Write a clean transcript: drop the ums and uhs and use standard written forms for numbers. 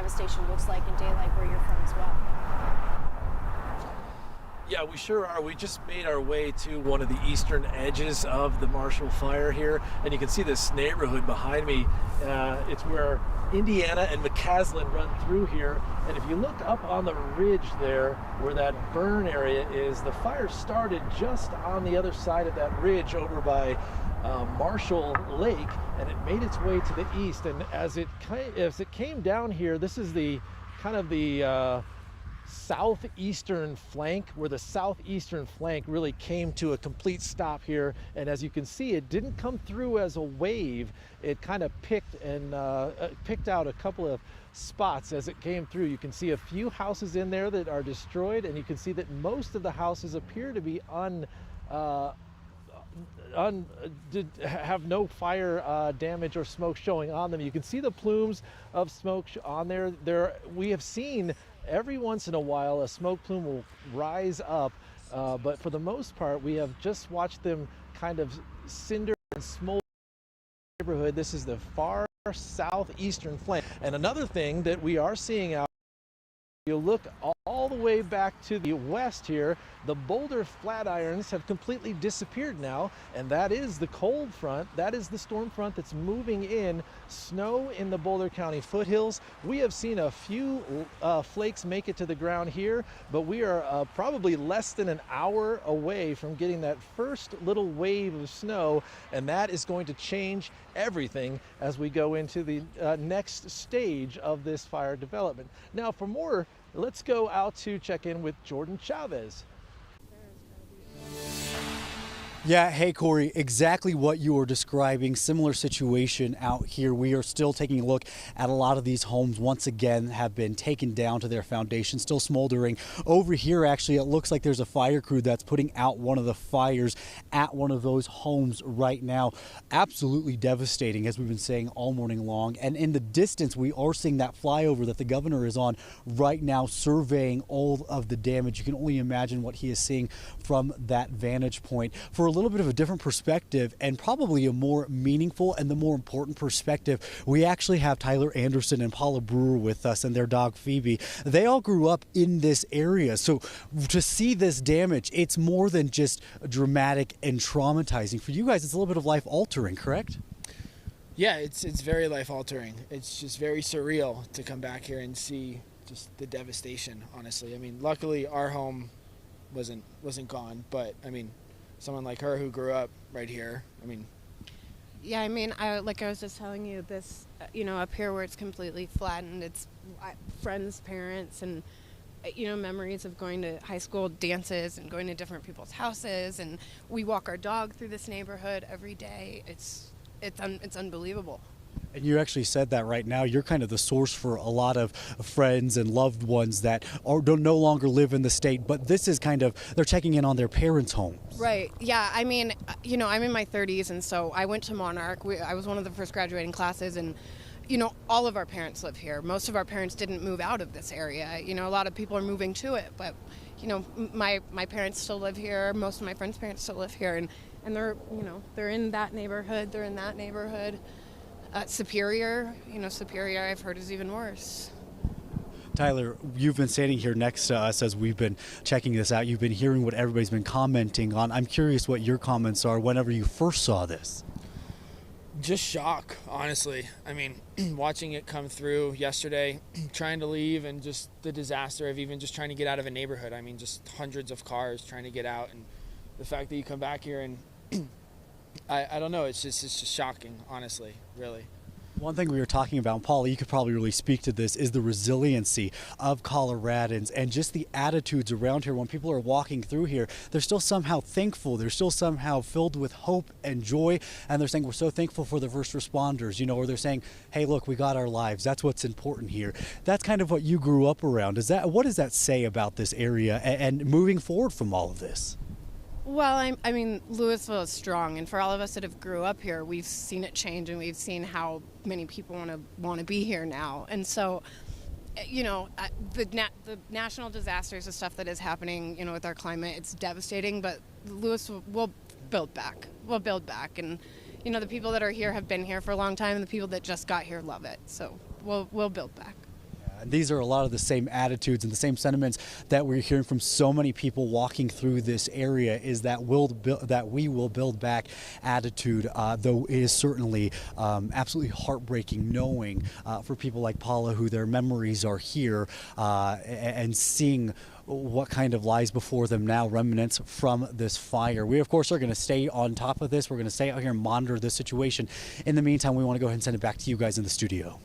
devastation looks like in daylight where you're from as well. Yeah, we sure are. We just made our way to one of the eastern edges of the Marshall Fire here, and you can see this neighborhood behind me. It's where Indiana and McCaslin run through here, and if you look up on the ridge there where that burn area is, the fire started just on the other side of that ridge over by Marshall Lake, and it made its way to the east. And as it came down here, this is the kind of the southeastern flank, where the southeastern flank really came to a complete stop here. And as you can see, it didn't come through as a wave. It kind of picked out a couple of spots as it came through. You can see a few houses in there that are destroyed, and you can see that most of the houses appear to be have no fire damage or smoke showing on them. You can see the plumes of smoke on there. We have seen every once in a while a smoke plume will rise up, but for the most part we have just watched them kind of cinder and smolder neighborhood. This is the far southeastern flank. And another thing that we are seeing out, you look all the way back to the west here, the Boulder Flatirons have completely disappeared now, and that is the cold front. That is the storm front that's moving in. Snow in the Boulder County foothills. We have seen a few flakes make it to the ground here, but we are probably less than an hour away from getting that first little wave of snow, and that is going to change everything as we go into the next stage of this fire development. Now, for more, let's go out to check in with Jordan Chavez. Yeah, hey Corey, exactly what you were describing. Similar situation out here. We are still taking a look at a lot of these homes once again have been taken down to their foundation, still smoldering. Over here, actually, it looks like there's a fire crew that's putting out one of the fires at one of those homes right now. Absolutely devastating, as we've been saying all morning long. And in the distance, we are seeing that flyover that the governor is on right now, surveying all of the damage. You can only imagine what he is seeing from that vantage point. For a little bit of a different perspective, and probably a more meaningful and the more important perspective, we actually have Tyler Anderson and Paula Brewer with us and their dog Phoebe. They all grew up in this area, so to see this damage, it's more than just dramatic and traumatizing. For you guys, it's a little bit of life altering, correct? Yeah, it's very life altering. It's just very surreal to come back here and see just the devastation, honestly. I mean, luckily our home wasn't gone, but I mean, someone like her who grew up right here, I mean. Yeah, I mean, like I was just telling you, this, up here where it's completely flattened, it's friends' parents and, memories of going to high school dances and going to different people's houses, and we walk our dog through this neighborhood every day. It's unbelievable. And you actually said that right now. You're kind of the source for a lot of friends and loved ones that don't no longer live in the state, but this is kind of, they're checking in on their parents' homes. Right. Yeah. I mean, I'm in my 30s, and so I went to Monarch. I was one of the first graduating classes, and, all of our parents live here. Most of our parents didn't move out of this area. A lot of people are moving to it, but, my parents still live here. Most of my friends' parents still live here, and they're in that neighborhood. They're in that neighborhood. Superior, Superior I've heard is even worse. Tyler, you've been standing here next to us as we've been checking this out. You've been hearing what everybody's been commenting on. I'm curious what your comments are whenever you first saw this. Just shock, honestly. I mean, watching it come through yesterday, trying to leave, and just the disaster of even just trying to get out of a neighborhood. I mean, just hundreds of cars trying to get out, and the fact that you come back here and I don't know. It's just shocking, honestly, really. One thing we were talking about, and Paula, you could probably really speak to this, is the resiliency of Coloradans and just the attitudes around here. When people are walking through here, they're still somehow thankful. They're still somehow filled with hope and joy. And they're saying, we're so thankful for the first responders, or they're saying, hey, look, we got our lives. That's what's important here. That's kind of what you grew up around. What does that say about this area and moving forward from all of this? Well, I mean, Louisville is strong, and for all of us that have grew up here, we've seen it change, and we've seen how many people want to be here now. And so, the national disasters, the stuff that is happening, with our climate, it's devastating. But Louisville will build back. We'll build back, and the people that are here have been here for a long time, and the people that just got here love it. So we'll build back. These are a lot of the same attitudes and the same sentiments that we're hearing from so many people walking through this area, is that we will build back attitude, though it is certainly absolutely heartbreaking knowing for people like Paula, who their memories are here, and seeing what kind of lies before them now, remnants from this fire. We, of course, are going to stay on top of this. We're going to stay out here and monitor this situation. In the meantime, we want to go ahead and send it back to you guys in the studio.